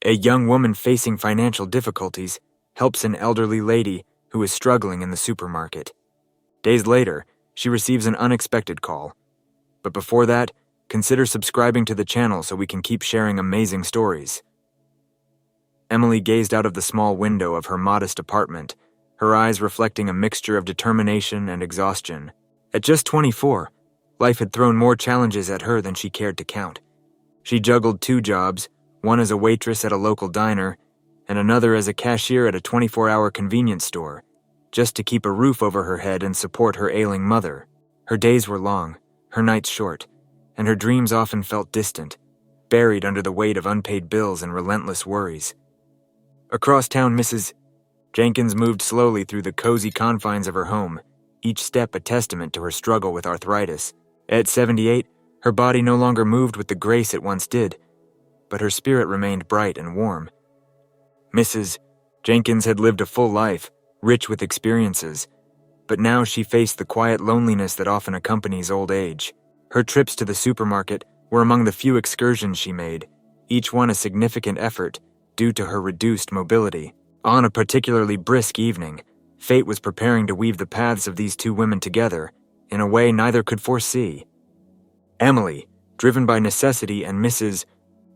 A young woman facing financial difficulties helps an elderly lady who is struggling in the supermarket. Days later, she receives an unexpected call. But before that, consider subscribing to the channel so we can keep sharing amazing stories. Emily gazed out of the small window of her modest apartment, her eyes reflecting a mixture of determination and exhaustion. At just 24, life had thrown more challenges at her than she cared to count. She juggled 2 jobs, one as a waitress at a local diner, and another as a cashier at a 24-hour convenience store, just to keep a roof over her head and support her ailing mother. Her days were long, her nights short, and her dreams often felt distant, buried under the weight of unpaid bills and relentless worries. Across town, Mrs. Jenkins moved slowly through the cozy confines of her home, each step a testament to her struggle with arthritis. At 78, her body no longer moved with the grace it once did, but her spirit remained bright and warm. Mrs. Jenkins had lived a full life, rich with experiences, but now she faced the quiet loneliness that often accompanies old age. Her trips to the supermarket were among the few excursions she made, each one a significant effort due to her reduced mobility. On a particularly brisk evening, fate was preparing to weave the paths of these 2 women together in a way neither could foresee. Emily, driven by necessity, and Mrs.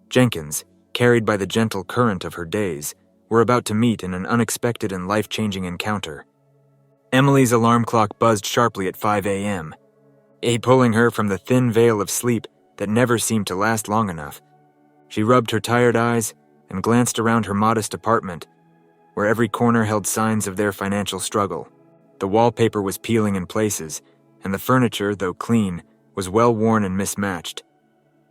Jenkins, carried by the gentle current of her days, were about to meet in an unexpected and life-changing encounter. Emily's alarm clock buzzed sharply at 5 a.m., pulling her from the thin veil of sleep that never seemed to last long enough. She rubbed her tired eyes and glanced around her modest apartment, where every corner held signs of their financial struggle. The wallpaper was peeling in places, and the furniture, though clean, was well-worn and mismatched,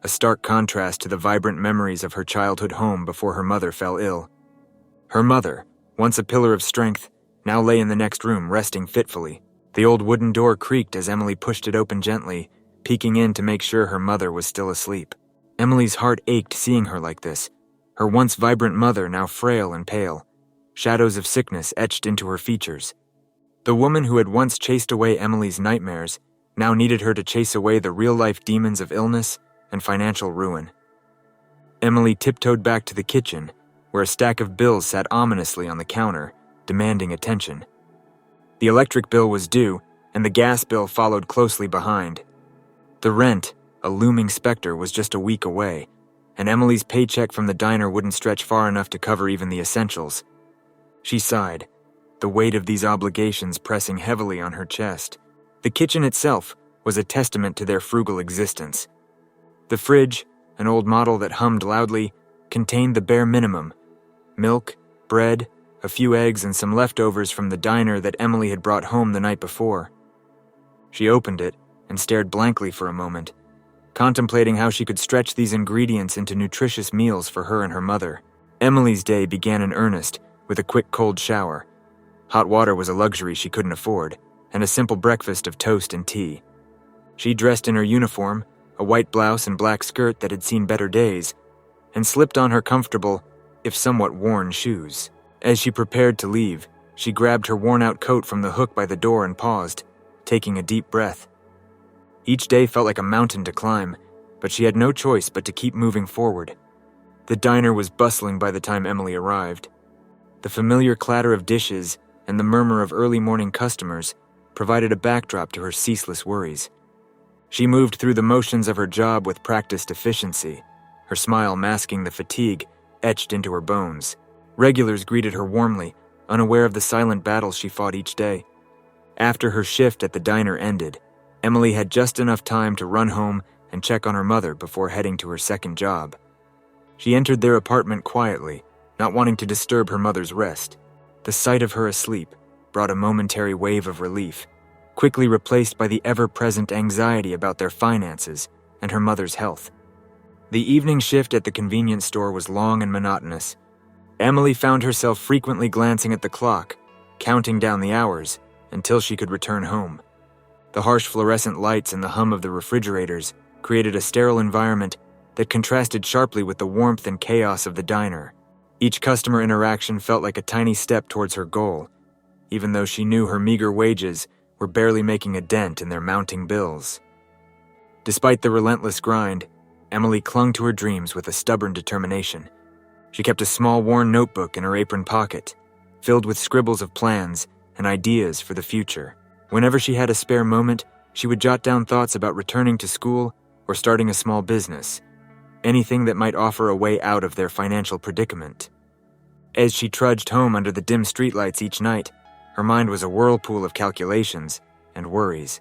a stark contrast to the vibrant memories of her childhood home before her mother fell ill. Her mother, once a pillar of strength, now lay in the next room resting fitfully. The old wooden door creaked as Emily pushed it open gently, peeking in to make sure her mother was still asleep. Emily's heart ached seeing her like this, her once vibrant mother now frail and pale, shadows of sickness etched into her features. The woman who had once chased away Emily's nightmares now needed her to chase away the real-life demons of illness and financial ruin. Emily tiptoed back to the kitchen, where a stack of bills sat ominously on the counter, demanding attention. The electric bill was due, and the gas bill followed closely behind. The rent, a looming specter, was just a week away, and Emily's paycheck from the diner wouldn't stretch far enough to cover even the essentials. She sighed, the weight of these obligations pressing heavily on her chest. The kitchen itself was a testament to their frugal existence. The fridge, an old model that hummed loudly, contained the bare minimum: milk, bread, a few eggs, and some leftovers from the diner that Emily had brought home the night before. She opened it and stared blankly for a moment, contemplating how she could stretch these ingredients into nutritious meals for her and her mother. Emily's day began in earnest with a quick cold shower. Hot water was a luxury she couldn't afford, and a simple breakfast of toast and tea. She dressed in her uniform, a white blouse and black skirt that had seen better days, and slipped on her comfortable, if somewhat worn, shoes. As she prepared to leave, she grabbed her worn-out coat from the hook by the door and paused, taking a deep breath. Each day felt like a mountain to climb, but she had no choice but to keep moving forward. The diner was bustling by the time Emily arrived. The familiar clatter of dishes and the murmur of early morning customers provided a backdrop to her ceaseless worries. She moved through the motions of her job with practiced efficiency, her smile masking the fatigue etched into her bones. Regulars greeted her warmly, unaware of the silent battles she fought each day. After her shift at the diner ended, Emily had just enough time to run home and check on her mother before heading to her second job. She entered their apartment quietly, not wanting to disturb her mother's rest. The sight of her asleep brought a momentary wave of relief, quickly replaced by the ever-present anxiety about their finances and her mother's health. The evening shift at the convenience store was long and monotonous. Emily found herself frequently glancing at the clock, counting down the hours until she could return home. The harsh fluorescent lights and the hum of the refrigerators created a sterile environment that contrasted sharply with the warmth and chaos of the diner. Each customer interaction felt like a tiny step towards her goal, even though she knew her meager wages were barely making a dent in their mounting bills. Despite the relentless grind, Emily clung to her dreams with a stubborn determination. She kept a small worn notebook in her apron pocket, filled with scribbles of plans and ideas for the future. Whenever she had a spare moment, she would jot down thoughts about returning to school or starting a small business, anything that might offer a way out of their financial predicament. As she trudged home under the dim streetlights each night, her mind was a whirlpool of calculations and worries.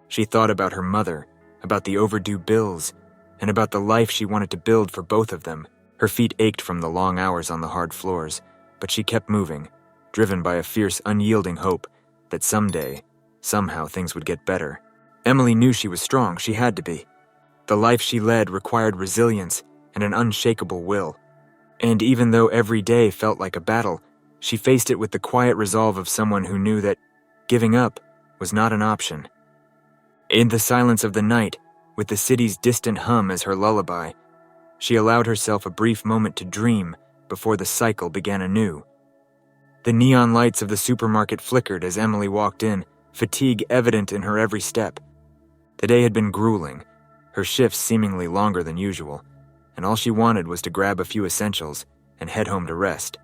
She thought about her mother, about the overdue bills, and about the life she wanted to build for both of them. Her feet ached from the long hours on the hard floors, but she kept moving, driven by a fierce, unyielding hope that someday, somehow things would get better. Emily knew she was strong. She had to be. The life she led required resilience and an unshakable will. And even though every day felt like a battle, she faced it with the quiet resolve of someone who knew that giving up was not an option. In the silence of the night, with the city's distant hum as her lullaby, she allowed herself a brief moment to dream before the cycle began anew. The neon lights of the supermarket flickered as Emily walked in, fatigue evident in her every step. The day had been grueling, her shifts seemingly longer than usual, and all she wanted was to grab a few essentials and head home to rest.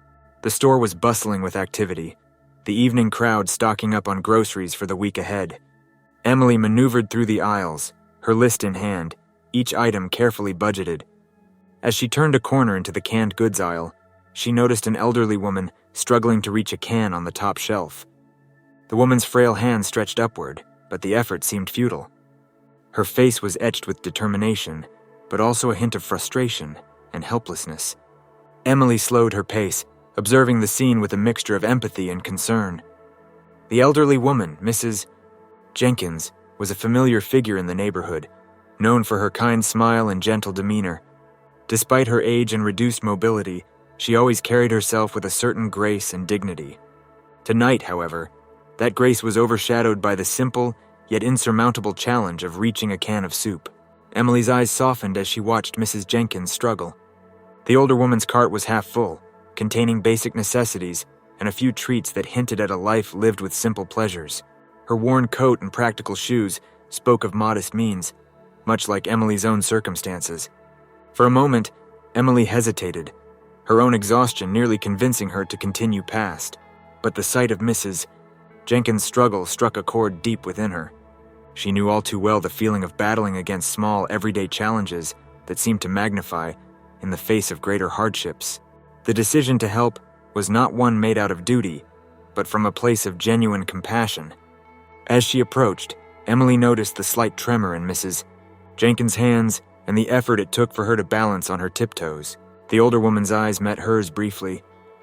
The store was bustling with activity, the evening crowd stocking up on groceries for the week ahead. Emily maneuvered through the aisles, her list in hand, each item carefully budgeted. As she turned a corner into the canned goods aisle, she noticed an elderly woman struggling to reach a can on the top shelf. The woman's frail hand stretched upward, but the effort seemed futile. Her face was etched with determination, but also a hint of frustration and helplessness. Emily slowed her pace, observing the scene with a mixture of empathy and concern. The elderly woman, Mrs. Jenkins, was a familiar figure in the neighborhood, known for her kind smile and gentle demeanor. Despite her age and reduced mobility, she always carried herself with a certain grace and dignity. Tonight, however, that grace was overshadowed by the simple yet insurmountable challenge of reaching a can of soup. Emily's eyes softened as she watched Mrs. Jenkins struggle. The older woman's cart was half full, containing basic necessities and a few treats that hinted at a life lived with simple pleasures. Her worn coat and practical shoes spoke of modest means, much like Emily's own circumstances. For a moment, Emily hesitated, her own exhaustion nearly convincing her to continue past. But the sight of Mrs. Jenkins' struggle struck a chord deep within her. She knew all too well the feeling of battling against small, everyday challenges that seemed to magnify in the face of greater hardships. The decision to help was not one made out of duty, but from a place of genuine compassion. As she approached, Emily noticed the slight tremor in Mrs. Jenkins' hands and the effort it took for her to balance on her tiptoes. The older woman's eyes met hers briefly,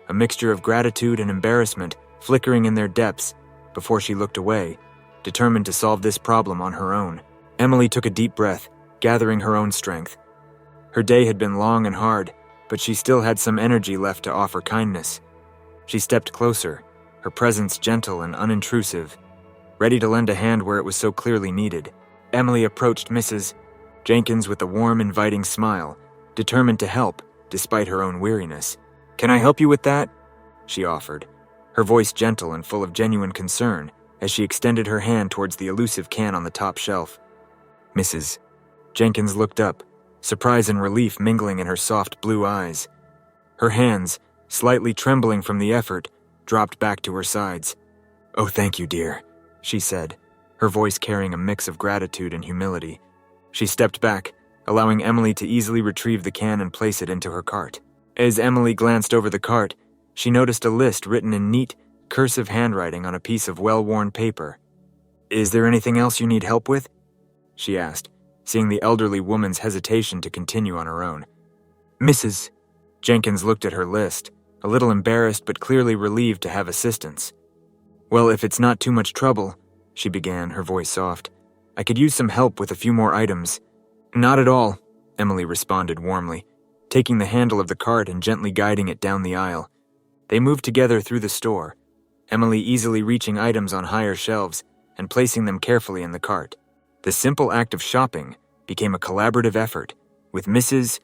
a mixture of gratitude and embarrassment flickering in their depths before she looked away, determined to solve this problem on her own. Emily took a deep breath, gathering her own strength. Her day had been long and hard, but she still had some energy left to offer kindness. She stepped closer, her presence gentle and unintrusive, ready to lend a hand where it was so clearly needed. Emily approached Mrs. Jenkins with a warm, inviting smile, determined to help despite her own weariness. "Can I help you with that?" she offered, her voice gentle and full of genuine concern as she extended her hand towards the elusive can on the top shelf. Mrs. Jenkins looked up, surprise and relief mingling in her soft blue eyes. Her hands, slightly trembling from the effort, dropped back to her sides. "Oh, thank you, dear," she said, her voice carrying a mix of gratitude and humility. She stepped back, allowing Emily to easily retrieve the can and place it into her cart. As Emily glanced over the cart, she noticed a list written in neat, cursive handwriting on a piece of well-worn paper. "Is there anything else you need help with?" she asked, seeing the elderly woman's hesitation to continue on her own. Mrs. Jenkins looked at her list, a little embarrassed but clearly relieved to have assistance. "Well, if it's not too much trouble," she began, her voice soft, "I could use some help with a few more items." "Not at all," Emily responded warmly, taking the handle of the cart and gently guiding it down the aisle. They moved together through the store, Emily easily reaching items on higher shelves and placing them carefully in the cart. The simple act of shopping became a collaborative effort, with Mrs.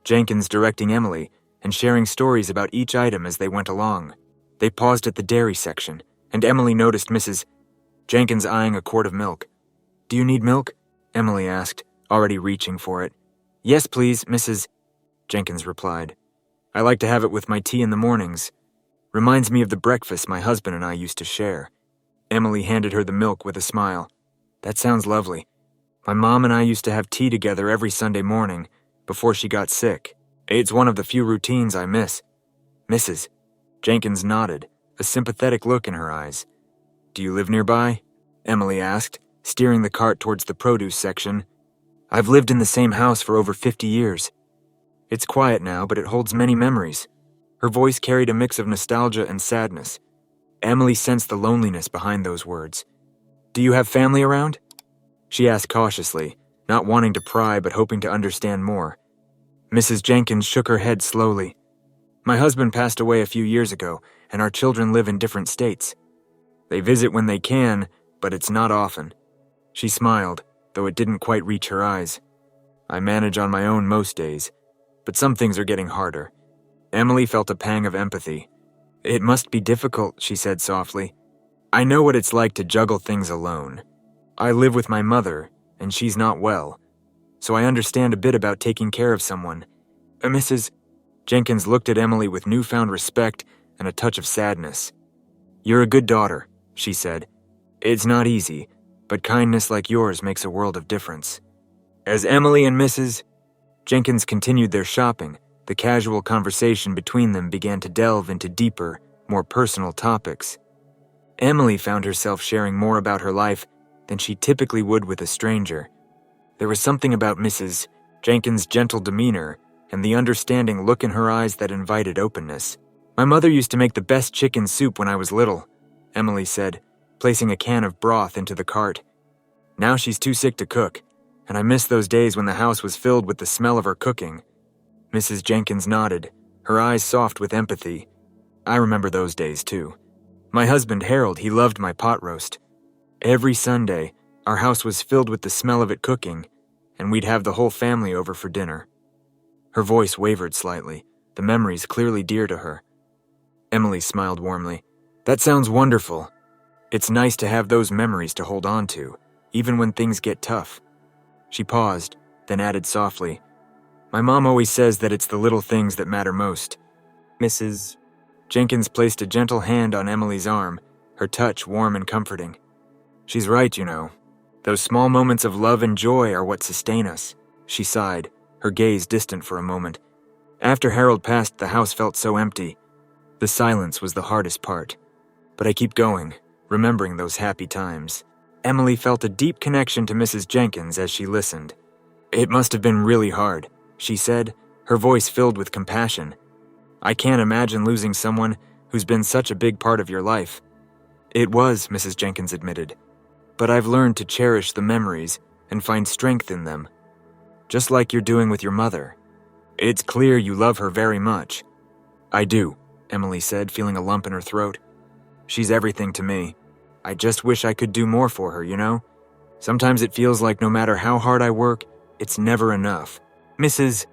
Jenkins directing Emily and sharing stories about each item as they went along. They paused at the dairy section, and Emily noticed Mrs. Jenkins eyeing a quart of milk. "Do you need milk?" Emily asked, already reaching for it. "Yes, please," Mrs. Jenkins replied. I like to have it with my tea in the mornings. Reminds me of the breakfast my husband and I used to share. Emily handed her the milk with a smile. That sounds lovely. My mom and I used to have tea together every Sunday morning before she got sick. It's one of the few routines I miss. Mrs. Jenkins nodded, a sympathetic look in her eyes. Do you live nearby? Emily asked, steering the cart towards the produce section. I've lived in the same house for over 50 years. It's quiet now, but it holds many memories. Her voice carried a mix of nostalgia and sadness. Emily sensed the loneliness behind those words. Do you have family around? She asked cautiously, not wanting to pry but hoping to understand more. Mrs. Jenkins shook her head slowly. My husband passed away a few years ago, and our children live in different states. They visit when they can, but it's not often. She smiled, though it didn't quite reach her eyes. I manage on my own most days, but some things are getting harder. Emily felt a pang of empathy. It must be difficult, she said softly. I know what it's like to juggle things alone. I live with my mother, and she's not well, so I understand a bit about taking care of someone. Mrs. Jenkins looked at Emily with newfound respect and a touch of sadness. You're a good daughter, she said. It's not easy, but kindness like yours makes a world of difference. As Emily and Mrs. Jenkins continued their shopping, the casual conversation between them began to delve into deeper, more personal topics. Emily found herself sharing more about her life than she typically would with a stranger. There was something about Mrs. Jenkins' gentle demeanor and the understanding look in her eyes that invited openness. My mother used to make the best chicken soup when I was little, Emily said, placing a can of broth into the cart. Now she's too sick to cook, and I miss those days when the house was filled with the smell of her cooking. Mrs. Jenkins nodded, her eyes soft with empathy. I remember those days too. My husband, Harold, he loved my pot roast. Every Sunday, our house was filled with the smell of it cooking, and we'd have the whole family over for dinner. Her voice wavered slightly, the memories clearly dear to her. Emily smiled warmly. That sounds wonderful. It's nice to have those memories to hold on to, even when things get tough. She paused, then added softly, My mom always says that it's the little things that matter most. Mrs. Jenkins placed a gentle hand on Emily's arm, her touch warm and comforting. She's right, you know. Those small moments of love and joy are what sustain us. She sighed, her gaze distant for a moment. After Harold passed, the house felt so empty. The silence was the hardest part. But I keep going, remembering those happy times. Emily felt a deep connection to Mrs. Jenkins as she listened. It must have been really hard, she said, her voice filled with compassion. I can't imagine losing someone who's been such a big part of your life. It was, Mrs. Jenkins admitted. But I've learned to cherish the memories and find strength in them. Just like you're doing with your mother. It's clear you love her very much. I do, Emily said, feeling a lump in her throat. She's everything to me. I just wish I could do more for her, you know? Sometimes it feels like no matter how hard I work, it's never enough. Mrs.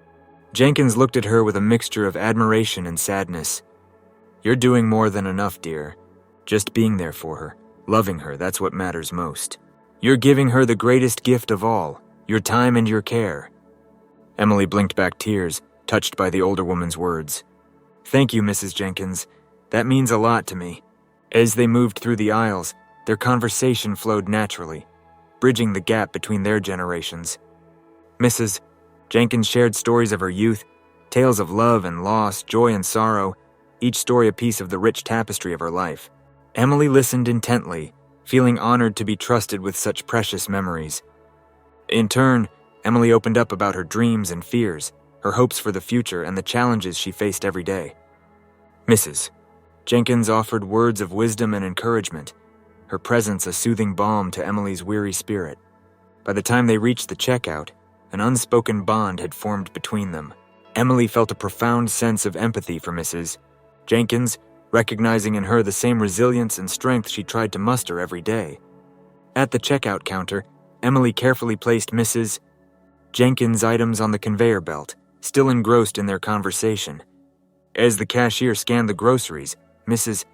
Jenkins looked at her with a mixture of admiration and sadness. You're doing more than enough, dear. Just being there for her, loving her, that's what matters most. You're giving her the greatest gift of all, your time and your care. Emily blinked back tears, touched by the older woman's words. Thank you, Mrs. Jenkins. That means a lot to me. As they moved through the aisles, their conversation flowed naturally, bridging the gap between their generations. Mrs. Jenkins shared stories of her youth, tales of love and loss, joy and sorrow, each story a piece of the rich tapestry of her life. Emily listened intently, feeling honored to be trusted with such precious memories. In turn, Emily opened up about her dreams and fears, her hopes for the future and the challenges she faced every day. Mrs. Jenkins offered words of wisdom and encouragement, her presence a soothing balm to Emily's weary spirit. By the time they reached the checkout, an unspoken bond had formed between them. Emily felt a profound sense of empathy for Mrs. Jenkins, recognizing in her the same resilience and strength she tried to muster every day. At the checkout counter, Emily carefully placed Mrs. Jenkins' items on the conveyor belt, still engrossed in their conversation. As the cashier scanned the groceries, Mrs.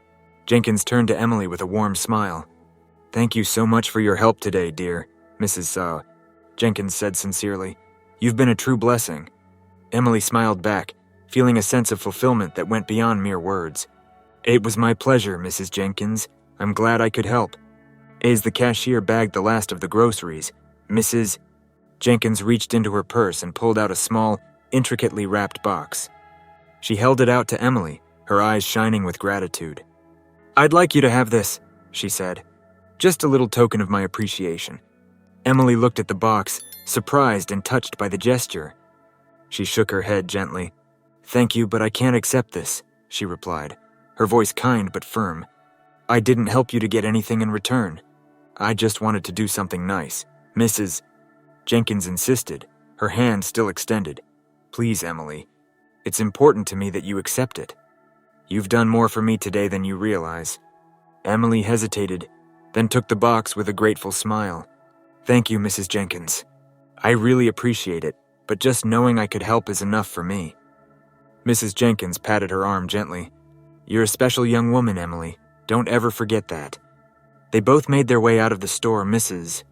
Jenkins turned to Emily with a warm smile. Thank you so much for your help today, dear, Mrs. Jenkins said sincerely. You've been a true blessing. Emily smiled back, feeling a sense of fulfillment that went beyond mere words. "It was my pleasure, Mrs. Jenkins. I'm glad I could help." As the cashier bagged the last of the groceries, Mrs. Jenkins reached into her purse and pulled out a small, intricately wrapped box. She held it out to Emily, her eyes shining with gratitude. "I'd like you to have this," she said. "Just a little token of my appreciation." Emily looked at the box, surprised and touched by the gesture. She shook her head gently. "Thank you, but I can't accept this," she replied, her voice kind but firm. "I didn't help you to get anything in return. I just wanted to do something nice." Mrs. Jenkins insisted, her hand still extended. "Please, Emily, it's important to me that you accept it. You've done more for me today than you realize." Emily hesitated, then took the box with a grateful smile. "Thank you, Mrs. Jenkins. I really appreciate it, but just knowing I could help is enough for me." Mrs. Jenkins patted her arm gently. "You're a special young woman, Emily. Don't ever forget that." They both made their way out of the store, Mrs.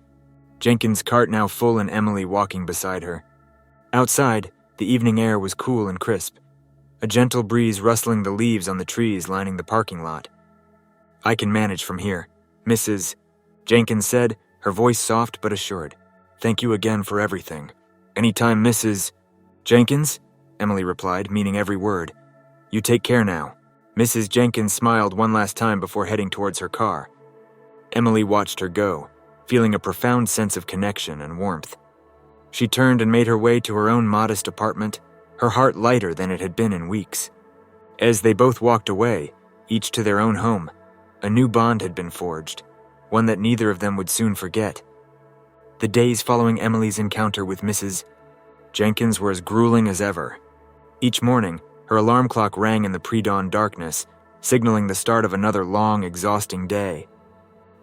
Jenkins' cart now full and Emily walking beside her. Outside, the evening air was cool and crisp, a gentle breeze rustling the leaves on the trees lining the parking lot. "I can manage from here," Mrs. Jenkins said, her voice soft but assured. "Thank you again for everything." "Anytime, Mrs. Jenkins," Emily replied, meaning every word. "You take care now." Mrs. Jenkins smiled one last time before heading towards her car. Emily watched her go, feeling a profound sense of connection and warmth. She turned and made her way to her own modest apartment, her heart lighter than it had been in weeks. As they both walked away, each to their own home, a new bond had been forged, one that neither of them would soon forget. The days following Emily's encounter with Mrs. Jenkins were as grueling as ever. Each morning, her alarm clock rang in the pre-dawn darkness, signaling the start of another long, exhausting day.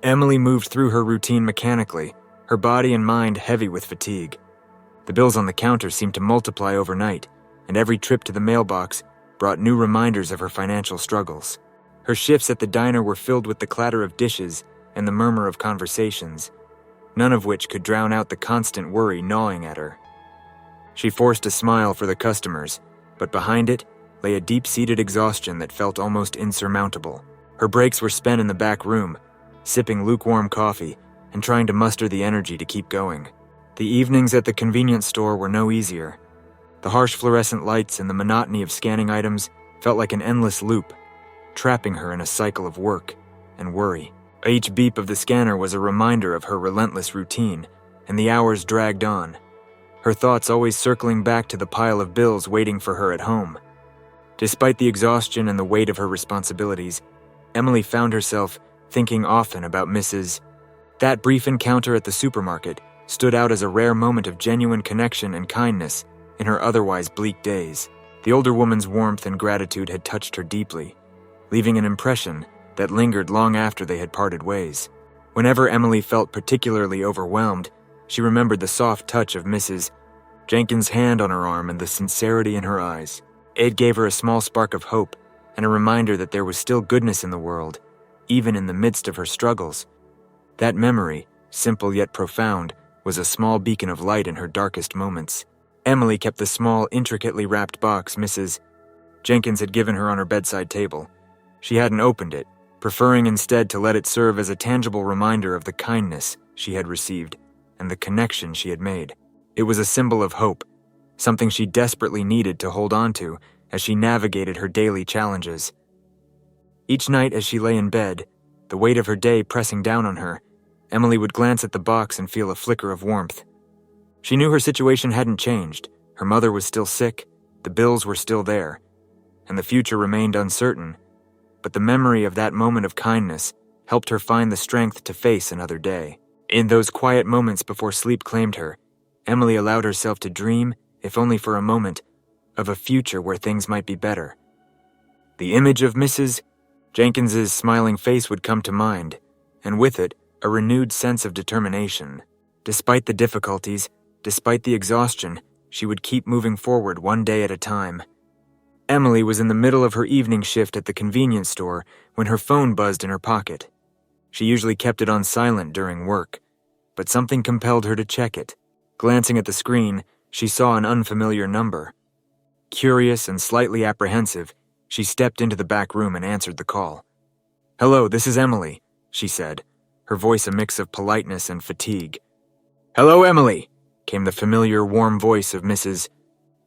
Emily moved through her routine mechanically, her body and mind heavy with fatigue. The bills on the counter seemed to multiply overnight, and every trip to the mailbox brought new reminders of her financial struggles. Her shifts at the diner were filled with the clatter of dishes and the murmur of conversations, none of which could drown out the constant worry gnawing at her. She forced a smile for the customers, but behind it lay a deep-seated exhaustion that felt almost insurmountable. Her breaks were spent in the back room, sipping lukewarm coffee and trying to muster the energy to keep going. The evenings at the convenience store were no easier. The harsh fluorescent lights and the monotony of scanning items felt like an endless loop, trapping her in a cycle of work and worry. Each beep of the scanner was a reminder of her relentless routine, and the hours dragged on, her thoughts always circling back to the pile of bills waiting for her at home. Despite the exhaustion and the weight of her responsibilities, Emily found herself thinking often about Mrs. That brief encounter at the supermarket stood out as a rare moment of genuine connection and kindness in her otherwise bleak days. The older woman's warmth and gratitude had touched her deeply, leaving an impression that lingered long after they had parted ways. Whenever Emily felt particularly overwhelmed, she remembered the soft touch of Mrs. Jenkins' hand on her arm and the sincerity in her eyes. It gave her a small spark of hope and a reminder that there was still goodness in the world, even in the midst of her struggles. That memory, simple yet profound, was a small beacon of light in her darkest moments. Emily kept the small, intricately wrapped box Mrs. Jenkins had given her on her bedside table. She hadn't opened it, preferring instead to let it serve as a tangible reminder of the kindness she had received and the connection she had made. It was a symbol of hope, something she desperately needed to hold on to as she navigated her daily challenges. Each night as she lay in bed, the weight of her day pressing down on her, Emily would glance at the box and feel a flicker of warmth. She knew her situation hadn't changed. Her mother was still sick, the bills were still there, and the future remained uncertain. But the memory of that moment of kindness helped her find the strength to face another day. In those quiet moments before sleep claimed her, Emily allowed herself to dream, if only for a moment, of a future where things might be better. The image of Mrs. Jenkins's smiling face would come to mind, and with it, a renewed sense of determination. Despite the difficulties, despite the exhaustion, she would keep moving forward one day at a time. Emily was in the middle of her evening shift at the convenience store when her phone buzzed in her pocket. She usually kept it on silent during work, but something compelled her to check it. Glancing at the screen, she saw an unfamiliar number. Curious and slightly apprehensive, she stepped into the back room and answered the call. "Hello, this is Emily," she said, her voice a mix of politeness and fatigue. "Hello, Emily," came the familiar, warm voice of Mrs.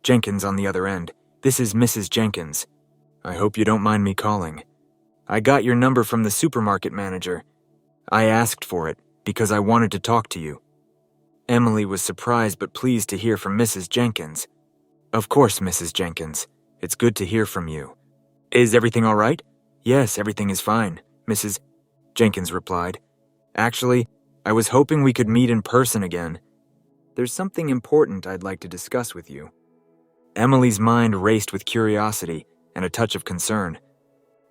Jenkins on the other end. "This is Mrs. Jenkins. I hope you don't mind me calling. I got your number from the supermarket manager. I asked for it because I wanted to talk to you." Emily was surprised but pleased to hear from Mrs. Jenkins. "Of course, Mrs. Jenkins. It's good to hear from you. Is everything all right?" "Yes, everything is fine," Mrs. Jenkins replied. "Actually, I was hoping we could meet in person again. There's something important I'd like to discuss with you." Emily's mind raced with curiosity and a touch of concern.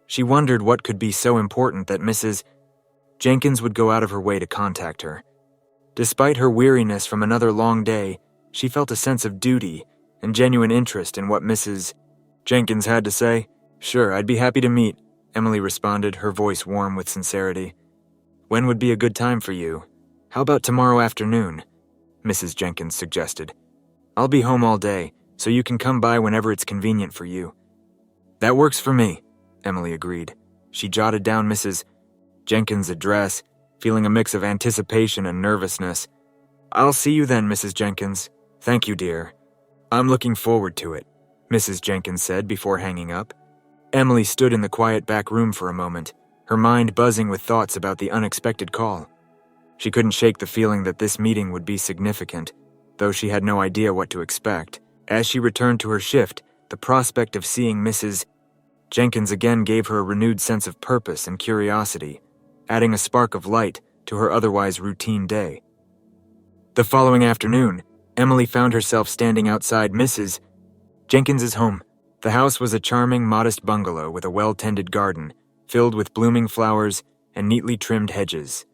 She wondered what could be so important that Mrs. Jenkins would go out of her way to contact her. Despite her weariness from another long day, she felt a sense of duty and genuine interest in what Mrs. Jenkins had to say. "Sure, I'd be happy to meet," Emily responded, her voice warm with sincerity. "When would be a good time for you? How about tomorrow afternoon?" Mrs. Jenkins suggested. "I'll be home all day, so you can come by whenever it's convenient for you." "That works for me," Emily agreed. She jotted down Mrs. Jenkins' address, feeling a mix of anticipation and nervousness. "I'll see you then, Mrs. Jenkins. Thank you, dear." "I'm looking forward to it," Mrs. Jenkins said before hanging up. Emily stood in the quiet back room for a moment, her mind buzzing with thoughts about the unexpected call. She couldn't shake the feeling that this meeting would be significant, though she had no idea what to expect. As she returned to her shift, the prospect of seeing Mrs. Jenkins again gave her a renewed sense of purpose and curiosity, adding a spark of light to her otherwise routine day. The following afternoon, Emily found herself standing outside Mrs. Jenkins's home. The house was a charming, modest bungalow with a well-tended garden, filled with blooming flowers and neatly trimmed hedges.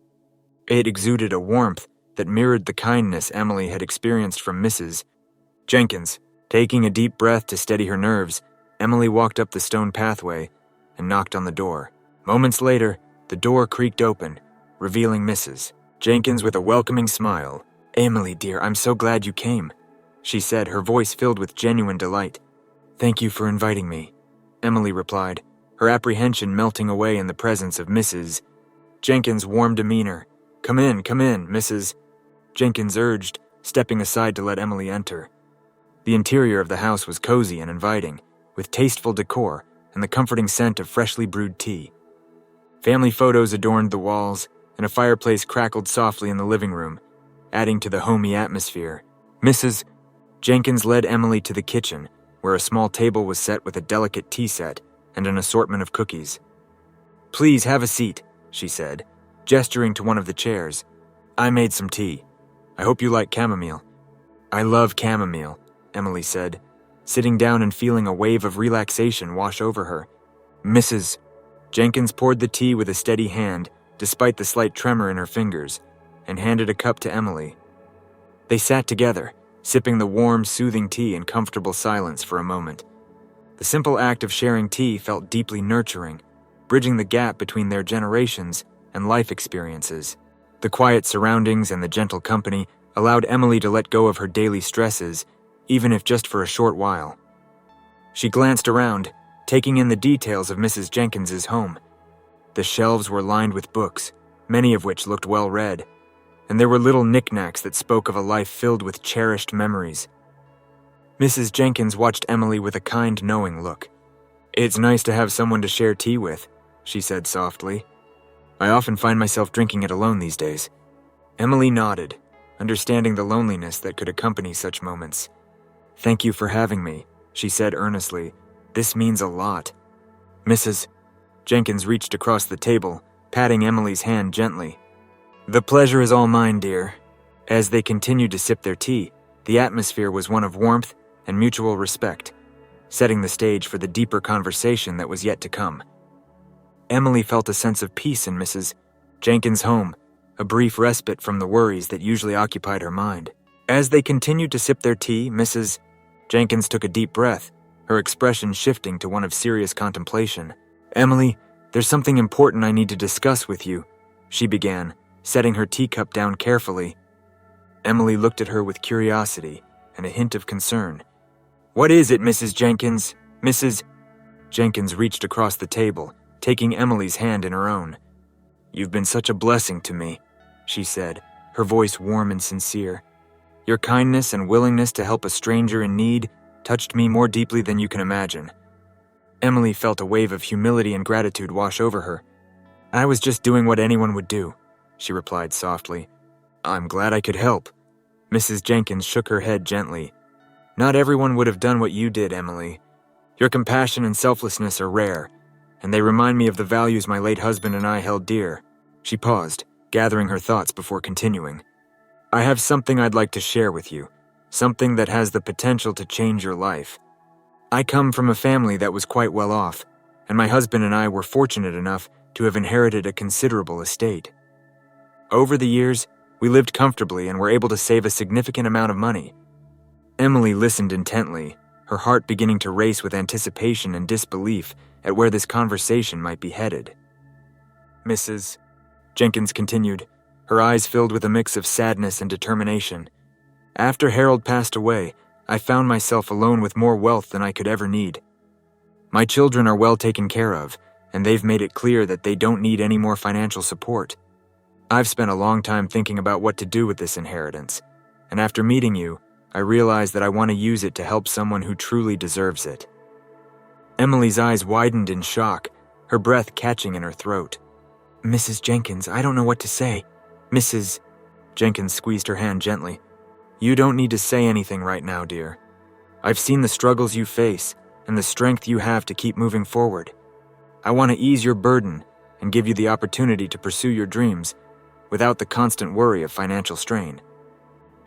It exuded a warmth that mirrored the kindness Emily had experienced from Mrs. Jenkins. Taking a deep breath to steady her nerves, Emily walked up the stone pathway and knocked on the door. Moments later, the door creaked open, revealing Mrs. Jenkins with a welcoming smile. "Emily, dear, I'm so glad you came," she said, her voice filled with genuine delight. "Thank you for inviting me," Emily replied, her apprehension melting away in the presence of Mrs. Jenkins' warm demeanor. Come in, Mrs. Jenkins urged, stepping aside to let Emily enter. The interior of the house was cozy and inviting, with tasteful decor and the comforting scent of freshly brewed tea. Family photos adorned the walls, and a fireplace crackled softly in the living room, adding to the homey atmosphere. Mrs. Jenkins led Emily to the kitchen, where a small table was set with a delicate tea set and an assortment of cookies. "Please have a seat," she said, gesturing to one of the chairs. "I made some tea. I hope you like chamomile." "I love chamomile," Emily said, sitting down and feeling a wave of relaxation wash over her. Mrs. Jenkins poured the tea with a steady hand, despite the slight tremor in her fingers, and handed a cup to Emily. They sat together, sipping the warm, soothing tea in comfortable silence for a moment. The simple act of sharing tea felt deeply nurturing, bridging the gap between their generations and life experiences. The quiet surroundings and the gentle company allowed Emily to let go of her daily stresses, even if just for a short while. She glanced around, taking in the details of Mrs. Jenkins's home. The shelves were lined with books, many of which looked well read, and there were little knickknacks that spoke of a life filled with cherished memories. Mrs. Jenkins watched Emily with a kind, knowing look. "It's nice to have someone to share tea with," she said softly. "I often find myself drinking it alone these days." Emily nodded, understanding the loneliness that could accompany such moments. "Thank you for having me," she said earnestly. "This means a lot." Mrs. Jenkins reached across the table, patting Emily's hand gently. "The pleasure is all mine, dear." As they continued to sip their tea, the atmosphere was one of warmth and mutual respect, setting the stage for the deeper conversation that was yet to come. Emily felt a sense of peace in Mrs. Jenkins' home, a brief respite from the worries that usually occupied her mind. As they continued to sip their tea, Mrs. Jenkins took a deep breath, her expression shifting to one of serious contemplation. "Emily, there's something important I need to discuss with you," she began, setting her teacup down carefully. Emily looked at her with curiosity and a hint of concern. "What is it, Mrs. Jenkins? Mrs. Jenkins reached across the table, taking Emily's hand in her own. "You've been such a blessing to me," she said, her voice warm and sincere. "Your kindness and willingness to help a stranger in need touched me more deeply than you can imagine." Emily felt a wave of humility and gratitude wash over her. "I was just doing what anyone would do," she replied softly. "I'm glad I could help." Mrs. Jenkins shook her head gently. "Not everyone would have done what you did, Emily. Your compassion and selflessness are rare, and they remind me of the values my late husband and I held dear." She paused, gathering her thoughts before continuing. "I have something I'd like to share with you, something that has the potential to change your life. I come from a family that was quite well off, and my husband and I were fortunate enough to have inherited a considerable estate. Over the years, we lived comfortably and were able to save a significant amount of money." Emily listened intently, her heart beginning to race with anticipation and disbelief at where this conversation might be headed. "Mrs. Jenkins continued, her eyes filled with a mix of sadness and determination. "After Harold passed away, I found myself alone with more wealth than I could ever need. My children are well taken care of, and they've made it clear that they don't need any more financial support. I've spent a long time thinking about what to do with this inheritance, and after meeting you, I realized that I want to use it to help someone who truly deserves it." Emily's eyes widened in shock, her breath catching in her throat. "Mrs. Jenkins, I don't know what to say." Mrs. Jenkins squeezed her hand gently. "You don't need to say anything right now, dear. I've seen the struggles you face and the strength you have to keep moving forward. I want to ease your burden and give you the opportunity to pursue your dreams without the constant worry of financial strain."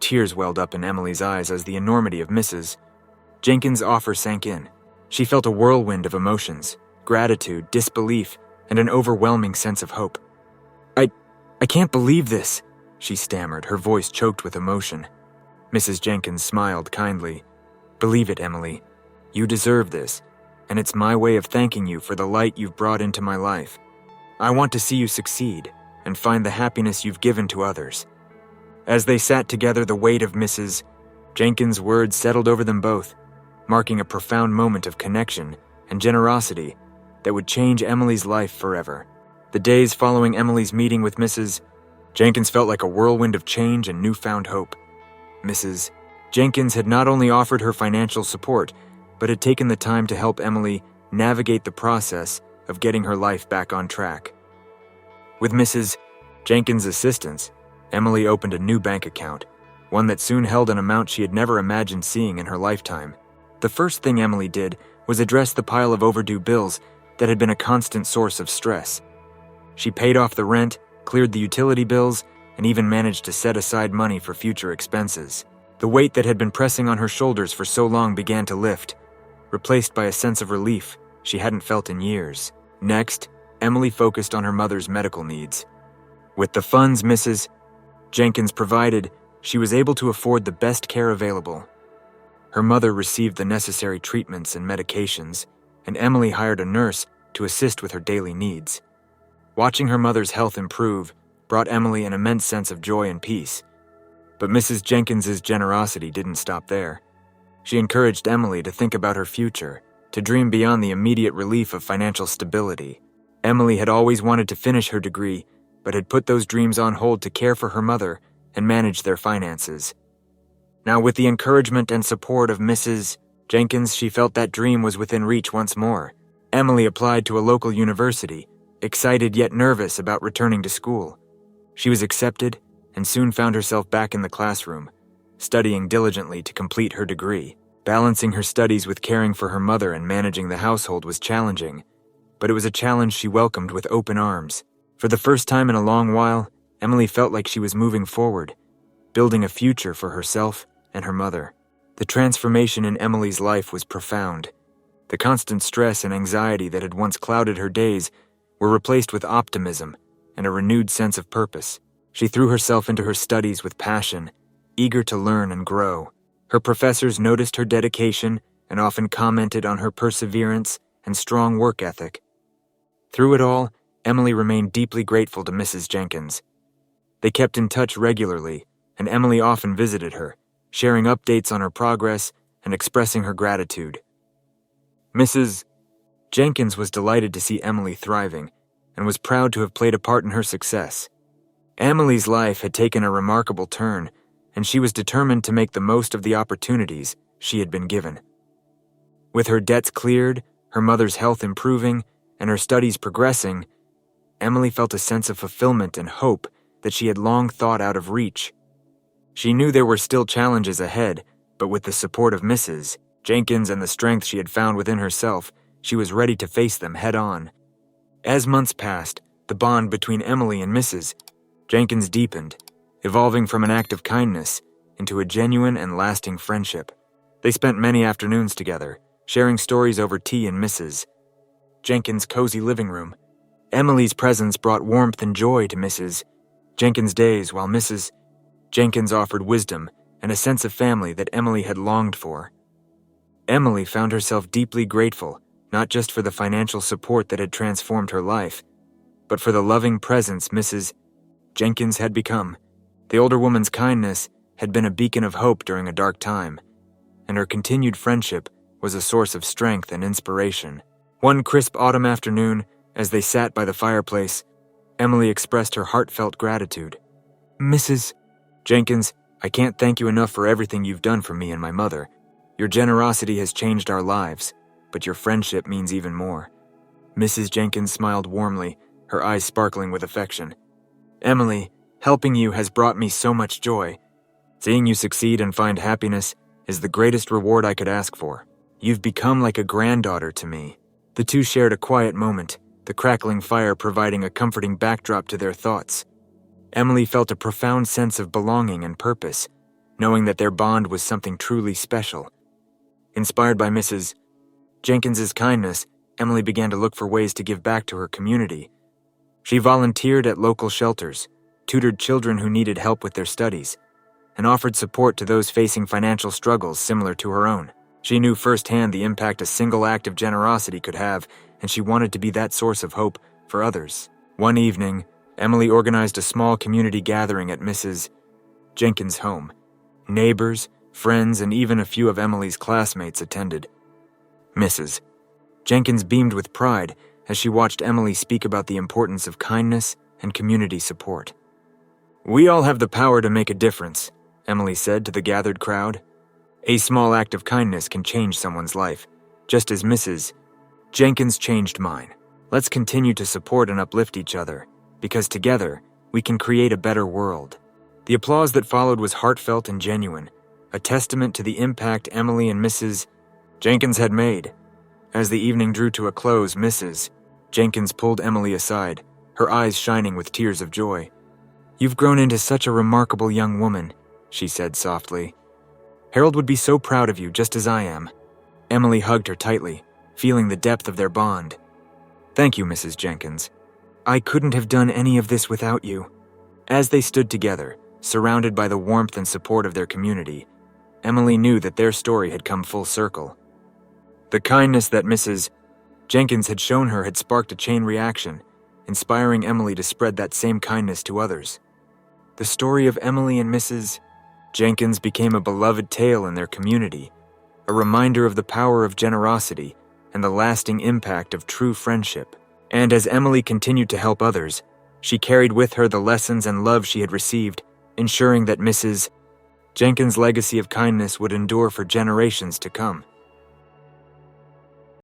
Tears welled up in Emily's eyes as the enormity of Mrs. Jenkins' offer sank in. She felt a whirlwind of emotions, gratitude, disbelief, and an overwhelming sense of hope. I can't believe this," she stammered, her voice choked with emotion. Mrs. Jenkins smiled kindly. "Believe it, Emily. You deserve this, and it's my way of thanking you for the light you've brought into my life. I want to see you succeed and find the happiness you've given to others." As they sat together, the weight of Mrs. Jenkins' words settled over them both, marking a profound moment of connection and generosity that would change Emily's life forever. The days following Emily's meeting with Mrs. Jenkins felt like a whirlwind of change and newfound hope. Mrs. Jenkins had not only offered her financial support, but had taken the time to help Emily navigate the process of getting her life back on track. With Mrs. Jenkins' assistance, Emily opened a new bank account, one that soon held an amount she had never imagined seeing in her lifetime. The first thing Emily did was address the pile of overdue bills that had been a constant source of stress. She paid off the rent, cleared the utility bills, and even managed to set aside money for future expenses. The weight that had been pressing on her shoulders for so long began to lift, replaced by a sense of relief she hadn't felt in years. Next, Emily focused on her mother's medical needs. With the funds Mrs. Jenkins provided, she was able to afford the best care available. Her mother received the necessary treatments and medications, and Emily hired a nurse to assist with her daily needs. Watching her mother's health improve brought Emily an immense sense of joy and peace. But Mrs. Jenkins's generosity didn't stop there. She encouraged Emily to think about her future, to dream beyond the immediate relief of financial stability. Emily had always wanted to finish her degree, but had put those dreams on hold to care for her mother and manage their finances. Now, with the encouragement and support of Mrs. Jenkins, she felt that dream was within reach once more. Emily applied to a local university, excited yet nervous about returning to school. She was accepted and soon found herself back in the classroom, studying diligently to complete her degree. Balancing her studies with caring for her mother and managing the household was challenging, but it was a challenge she welcomed with open arms. For the first time in a long while, Emily felt like she was moving forward, building a future for herself and her mother. The transformation in Emily's life was profound. The constant stress and anxiety that had once clouded her days were replaced with optimism and a renewed sense of purpose. She threw herself into her studies with passion, eager to learn and grow. Her professors noticed her dedication and often commented on her perseverance and strong work ethic. Through it all, Emily remained deeply grateful to Mrs. Jenkins. They kept in touch regularly, and Emily often visited her, sharing updates on her progress and expressing her gratitude. Mrs. Jenkins was delighted to see Emily thriving and was proud to have played a part in her success. Emily's life had taken a remarkable turn, and she was determined to make the most of the opportunities she had been given. With her debts cleared, her mother's health improving, and her studies progressing, Emily felt a sense of fulfillment and hope that she had long thought out of reach. She knew there were still challenges ahead, but with the support of Mrs. Jenkins and the strength she had found within herself, she was ready to face them head-on. As months passed, the bond between Emily and Mrs. Jenkins deepened, evolving from an act of kindness into a genuine and lasting friendship. They spent many afternoons together, sharing stories over tea in Mrs. Jenkins' cozy living room. Emily's presence brought warmth and joy to Mrs. Jenkins' days, while Mrs. Jenkins offered wisdom and a sense of family that Emily had longed for. Emily found herself deeply grateful, not just for the financial support that had transformed her life, but for the loving presence Mrs. Jenkins had become. The older woman's kindness had been a beacon of hope during a dark time, and her continued friendship was a source of strength and inspiration. One crisp autumn afternoon, as they sat by the fireplace, Emily expressed her heartfelt gratitude. "Mrs. Jenkins, I can't thank you enough for everything you've done for me and my mother. Your generosity has changed our lives, but your friendship means even more." Mrs. Jenkins smiled warmly, her eyes sparkling with affection. "Emily, helping you has brought me so much joy. Seeing you succeed and find happiness is the greatest reward I could ask for. You've become like a granddaughter to me." The two shared a quiet moment, the crackling fire providing a comforting backdrop to their thoughts. Emily felt a profound sense of belonging and purpose, knowing that their bond was something truly special. Inspired by Mrs. Jenkins's kindness, Emily began to look for ways to give back to her community. She volunteered at local shelters, tutored children who needed help with their studies, and offered support to those facing financial struggles similar to her own. She knew firsthand the impact a single act of generosity could have, and she wanted to be that source of hope for others. One evening, Emily organized a small community gathering at Mrs. Jenkins' home. Neighbors, friends, and even a few of Emily's classmates attended. Mrs. Jenkins beamed with pride as she watched Emily speak about the importance of kindness and community support. "We all have the power to make a difference," Emily said to the gathered crowd. "A small act of kindness can change someone's life, just as Mrs. Jenkins changed mine. Let's continue to support and uplift each other, because together we can create a better world." The applause that followed was heartfelt and genuine, a testament to the impact Emily and Mrs. Jenkins had made. As the evening drew to a close, Mrs. Jenkins pulled Emily aside, her eyes shining with tears of joy. "You've grown into such a remarkable young woman," she said softly. "Harold would be so proud of you, just as I am." Emily hugged her tightly, feeling the depth of their bond. "Thank you, Mrs. Jenkins. I couldn't have done any of this without you." As they stood together, surrounded by the warmth and support of their community, Emily knew that their story had come full circle. The kindness that Mrs. Jenkins had shown her had sparked a chain reaction, inspiring Emily to spread that same kindness to others. The story of Emily and Mrs. Jenkins became a beloved tale in their community, a reminder of the power of generosity and the lasting impact of true friendship. And as Emily continued to help others, she carried with her the lessons and love she had received, ensuring that Mrs. Jenkins' legacy of kindness would endure for generations to come.